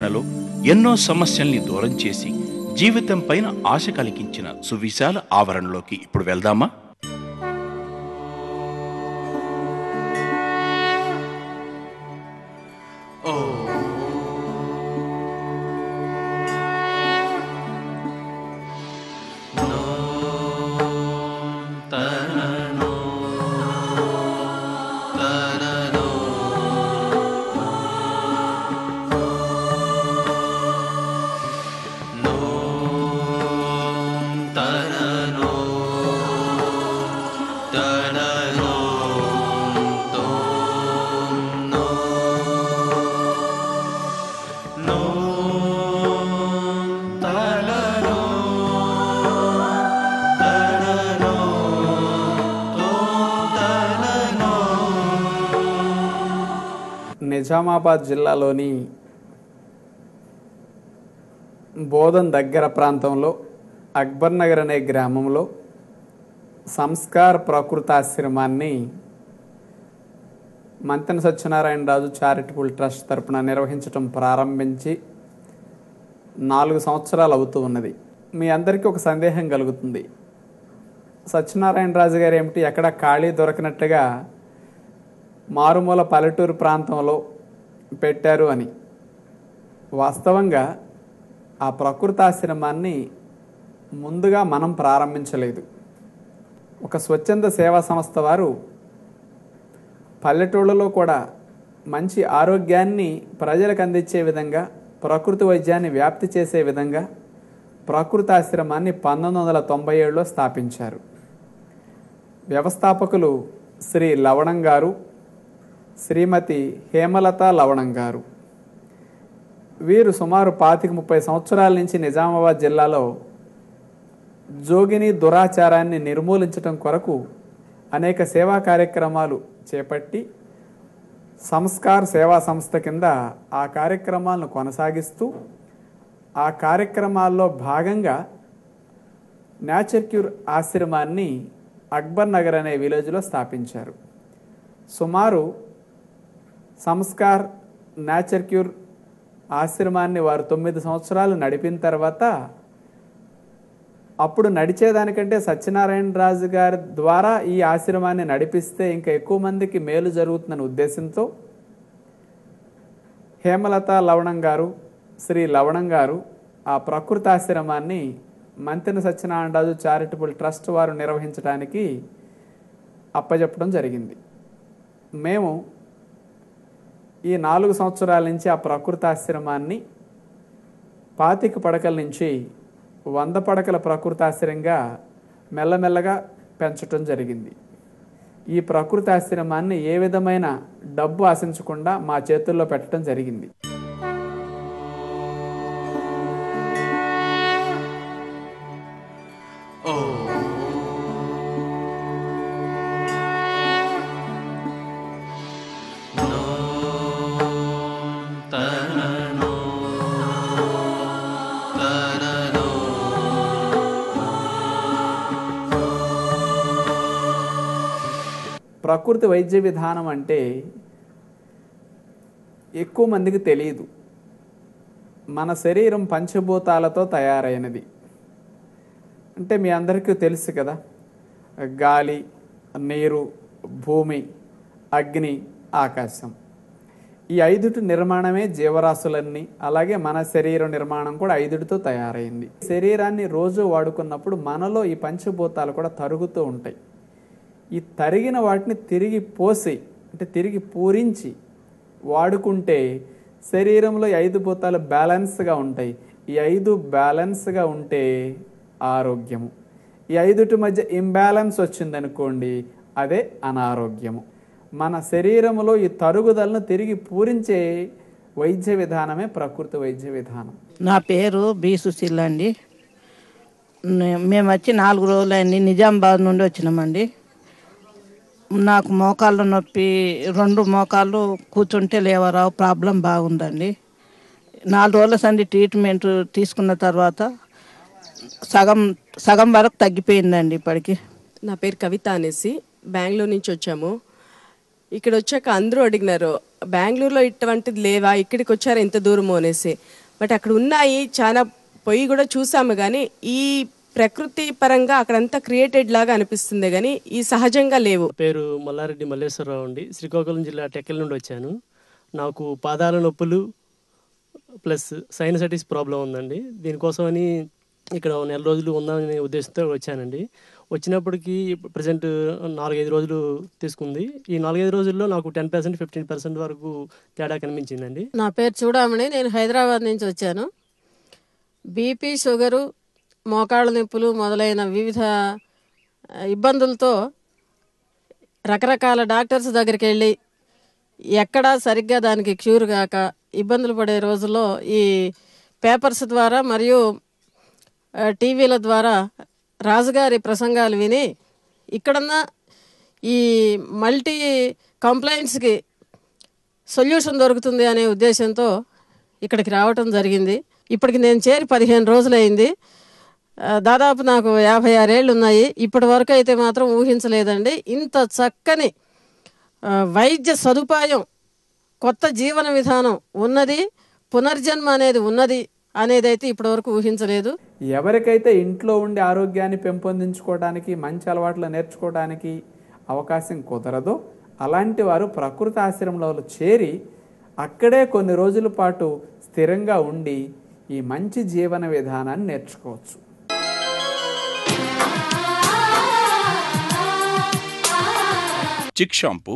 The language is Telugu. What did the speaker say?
లో ఎన్నో సమస్యల్ని దూరం చేసి జీవితం పైన ఆశ కలిగించిన సువిశాల ఆవరణలోకి ఇప్పుడు వెళ్దామా? నిజామాబాద్ జిల్లాలోని బోధన్ దగ్గర ప్రాంతంలో అక్బర్ నగర్ అనే గ్రామంలో సంస్కార్ ప్రకృతాశ్రమాన్ని మంతెన సత్యనారాయణరాజు చారిటబుల్ ట్రస్ట్ తరపున నిర్వహించడం ప్రారంభించి 4 సంవత్సరాలు అవుతూ ఉన్నది. మీ అందరికీ ఒక సందేహం కలుగుతుంది, సత్యనారాయణరాజు గారు ఏమిటి ఎక్కడ ఖాళీ దొరకనట్టుగా మారుమూల పల్లెటూరు ప్రాంతంలో పెట్టారు అని. వాస్తవంగా ఆ ప్రకృతాశ్రమాన్ని ముందుగా మనం ప్రారంభించలేదు. ఒక స్వచ్ఛంద సేవా సంస్థ వారు పల్లెటూళ్ళలో కూడా మంచి ఆరోగ్యాన్ని ప్రజలకు అందించే విధంగా, ప్రకృతి వైద్యాన్ని వ్యాప్తి చేసే విధంగా ప్రకృతాశ్రమాన్ని 1997లో స్థాపించారు. వ్యవస్థాపకులు శ్రీ లవణం గారు, శ్రీమతి హేమలత లవణం గారు. వీరు సుమారు 25-30 సంవత్సరాల నుంచి నిజామాబాద్ జిల్లాలో జోగిని దురాచారాన్ని నిర్మూలించడం కొరకు అనేక సేవా కార్యక్రమాలు చేపట్టి సంస్కార్ సేవా సంస్థ కింద ఆ కార్యక్రమాలను కొనసాగిస్తూ ఆ కార్యక్రమాల్లో భాగంగా నేచర్ క్యూర్ ఆశ్రమాన్ని అక్బర్ నగర్ అనే విలేజ్లో స్థాపించారు. సుమారు సంస్కార్ నేచర్ క్యూర్ ఆశ్రమాన్ని వారు 9 సంవత్సరాలు నడిపిన తర్వాత అప్పుడు నడిచేదానికంటే సత్యనారాయణరాజు గారి ద్వారా ఈ ఆశ్రమాన్ని నడిపిస్తే ఇంకా ఎక్కువ మందికి మేలు జరుగుతుందనే ఉద్దేశంతో హేమలత లవణం గారు, శ్రీ లవణం గారు ఆ ప్రకృతాశ్రమాన్ని మంతెన సత్యనారాయణరాజు చారిటబుల్ ట్రస్ట్ వారు నిర్వహించడానికి అప్పచెప్పడం జరిగింది. మేము ఈ 4 సంవత్సరాల నుంచి ఆ ప్రకృతాశ్రమాన్ని 25 పడకల నుంచి 100 పడకల ప్రకృతాశ్రమంగా మెల్లమెల్లగా పెంచడం జరిగింది. ఈ ప్రకృతాశ్రమాన్ని ఏ విధమైన డబ్బు ఆశించకుండా మా చేతుల్లో పెట్టడం జరిగింది. ప్రకృతి వైద్య విధానం అంటే ఎక్కువ మందికి తెలియదు. మన శరీరం పంచభూతాలతో తయారైనది. అంటే మీ అందరికీ తెలుసు కదా, గాలి, నీరు, భూమి, అగ్ని, ఆకాశం. ఈ 5 నిర్మాణమే జీవరాశులన్నీ. అలాగే మన శరీర నిర్మాణం కూడా 5తో తయారైంది. శరీరాన్ని రోజు వాడుకున్నప్పుడు మనలో ఈ పంచభూతాలు కూడా తరుగుతూ ఉంటాయి. ఈ తరిగిన వాటిని తిరిగి పోసి అంటే తిరిగి పూరించి వాడుకుంటే శరీరంలో 5 భూతాలు బ్యాలెన్స్గా ఉంటాయి. ఈ 5 బ్యాలెన్స్గా ఉంటే ఆరోగ్యము. ఈ 5 మధ్య ఇంబ్యాలెన్స్ వచ్చిందనుకోండి, అదే అనారోగ్యము. మన శరీరంలో ఈ తరుగుదలను తిరిగి పూరించే వైద్య విధానమే ప్రకృతి వైద్య విధానం. నా పేరు బి సుశీల అండి. మేము వచ్చి 4 రోజులైంది. నిజామాబాద్ నుండి వచ్చినామండి. నాకు మోకాళ్ళ నొప్పి, 2 మోకాళ్ళు కూర్చుంటే లేవరావు, ప్రాబ్లం బాగుందండి. 4 రోజుల సంది ట్రీట్మెంట్ తీసుకున్న తర్వాత సగం వరకు తగ్గిపోయిందండి ఇప్పటికి. నా పేరు కవిత అనేసి బెంగళూరు నుంచి వచ్చాము. ఇక్కడ వచ్చాక అందరూ అడిగినారు బెంగళూరులో ఇటువంటిది లేవా, ఇక్కడికి వచ్చారు ఎంత దూరము అనేసి. బట్ అక్కడ ఉన్నాయి, చాలా పొయ్యి కూడా చూసాము. కానీ ఈ ప్రకృతి పరంగా అక్కడంతా క్రియేటెడ్ లాగా అనిపిస్తుంది, కానీ ఈ సహజంగా లేవు. పేరు మల్లారెడ్డి మల్లేశ్వరరావు అండి. శ్రీకాకుళం జిల్లా టెక్కల్ నుండి వచ్చాను. నాకు పాదాల నొప్పులు ప్లస్ సైనసైటిస్ ప్రాబ్లం ఉందండి. దీనికోసమని ఇక్కడ 1 నెల రోజులు ఉందామనే ఉద్దేశంతో వచ్చానండి. వచ్చినప్పటికీ ప్రజెంట్ 4-5 రోజులు తీసుకుంది. ఈ 4-5 రోజుల్లో నాకు 10% 15% వరకు తేడా కనిపించిందండి. నా పేరు చూడమని, నేను హైదరాబాద్ నుంచి వచ్చాను. బీపీ, షుగరు, మోకాళ్ళ నొప్పులు మొదలైన వివిధ ఇబ్బందులతో రకరకాల డాక్టర్స్ దగ్గరికి వెళ్ళి ఎక్కడా సరిగ్గా దానికి క్యూర్ కాక ఇబ్బందులు పడే రోజుల్లో ఈ పేపర్స్ ద్వారా మరియు టీవీల ద్వారా రాజుగారి ప్రసంగాలు విని ఇక్కడన్నా ఈ మల్టీ కంప్లైంట్స్కి సొల్యూషన్ దొరుకుతుంది అనే ఉద్దేశంతో ఇక్కడికి రావటం జరిగింది. ఇప్పటికి నేను చేరి 15 రోజులైంది. దాదాపు నాకు 56 ఏళ్ళు ఉన్నాయి. ఇప్పటి వరకు అయితే మాత్రం ఊహించలేదండి ఇంత చక్కని వైద్య సదుపాయం, కొత్త జీవన విధానం ఉన్నది, పునర్జన్మ అనేది ఉన్నది అనేదైతే ఇప్పటివరకు ఊహించలేదు. ఎవరికైతే ఇంట్లో ఉండి ఆరోగ్యాన్ని పెంపొందించుకోవడానికి, మంచి అలవాట్లు నేర్చుకోవడానికి అవకాశం కుదరదో అలాంటి వారు ప్రకృతి ఆశ్రమంలో చేరి అక్కడే కొన్ని రోజుల పాటు స్థిరంగా ఉండి ఈ మంచి జీవన విధానాన్ని నేర్చుకోవచ్చు. చిక్ షాంపూ